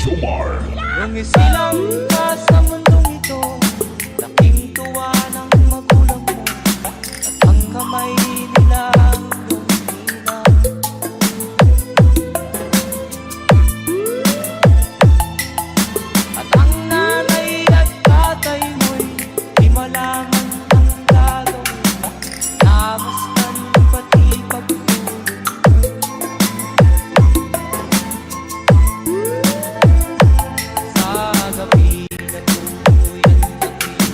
Nung isilang ka sa mundong ito, laking tuwa ng magulang mo, at ang kamay nila lumina. At ang nanay at tatay mo'y di malaman ang gagawin, namastan pati pagtulog. Sa gabi na tuluyan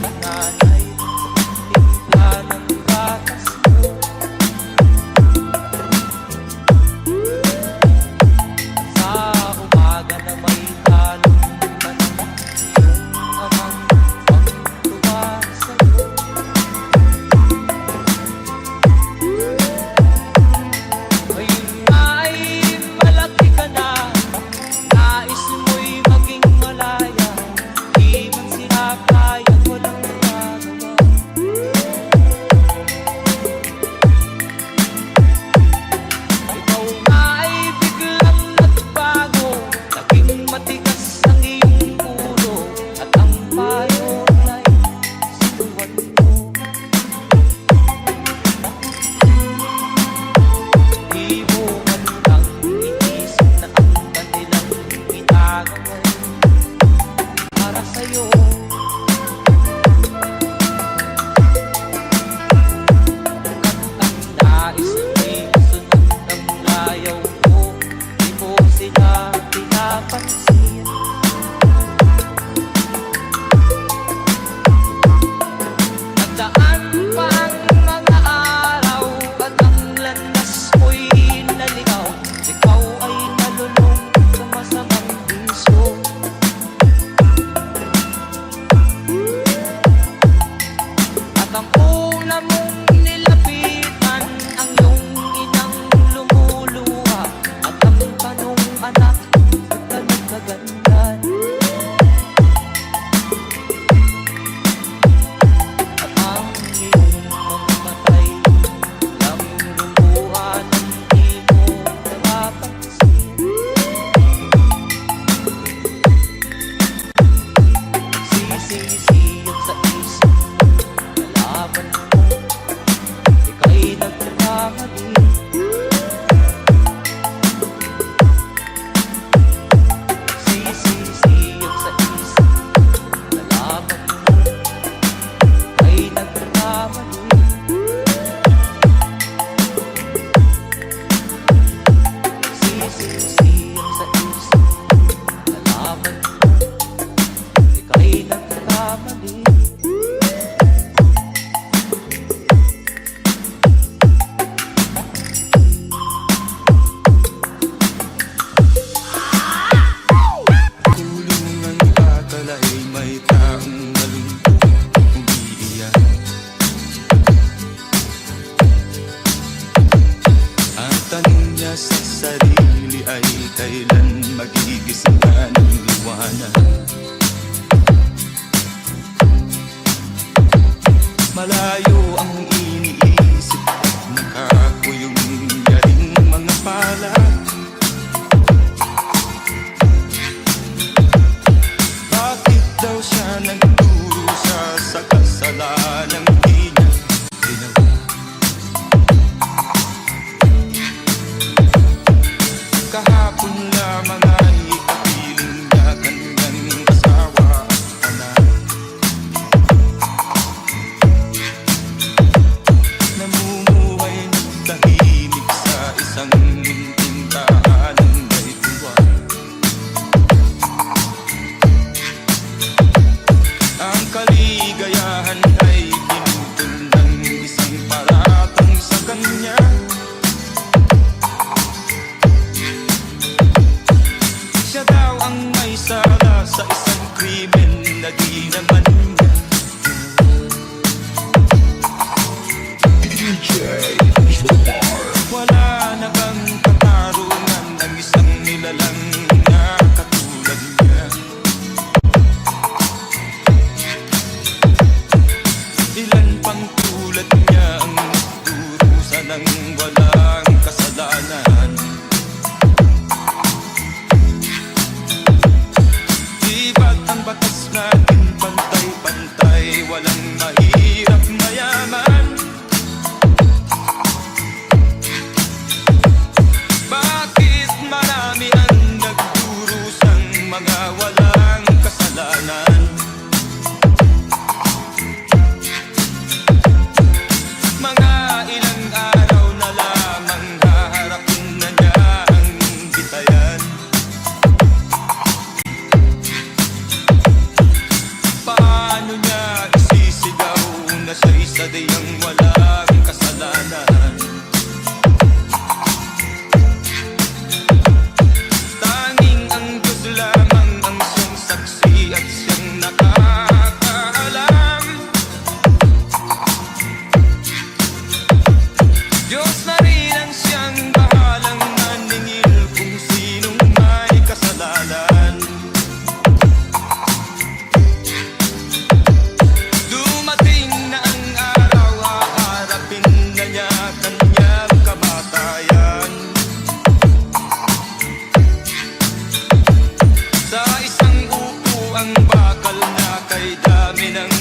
ng nanay, timpla ng gatas mo. Sa umaga na may talungkan, iyong amang pagtuwa sa'yo. Ngayon nga ay malaki ka na, nais mo'y maging malaya, di man sila kaya, walang magagawa. Ikaw nga ay biglang nagbago, naging matigas ang iyong ulo, at ang payo nila'y sinuwan mo. Di mo man lang inisip na ang kanilang ginagawa para sa'yo. At ang nais mo'y masunod ang layaw mo, di mo sila pinapansin. Nagdaan pa ang mga araw, at ang landas mo'y naligaw. Ikaw ay nalulong sa masamang bisyo. At ang una mong nilapitan, ang iyong inang lumuluha, at ang tanong, anak, ba't ka nagkaganyan? At ang iyong mga matay, daming lumuha ng di mo napapansin. Sisisiyag sa isip mo, nalaman mo, ika'y nagkamali. Sisisiyag sa isip mo, nalaman mo, ika'y nagkamali. Sisisiyag sa isip mo, nalaman mo, ika'y nagkamali. Kulungan patala ay may taong nalungkot umiiyak. Ang tanong niya sa sarili ay kailan magigising ka ng liwanag. Malayo ang iniisip at nakakuyong yaring mga palad. Bakit daw siya nagdurusa sa kasalanang di niya ginawa? Kahapon lamang ay kapiling niya kanyang asawa at anak. Namumuhay ng tahimik sa isang munting tahanan may tuwa. Ang kaligayahan ay pinutol ng isang paratang sa kanya. Siya daw ang may sala sa isang krimen na di naman niya. Wala na bang katarungan ang isang nilalang na katulad niya? Kay dami ng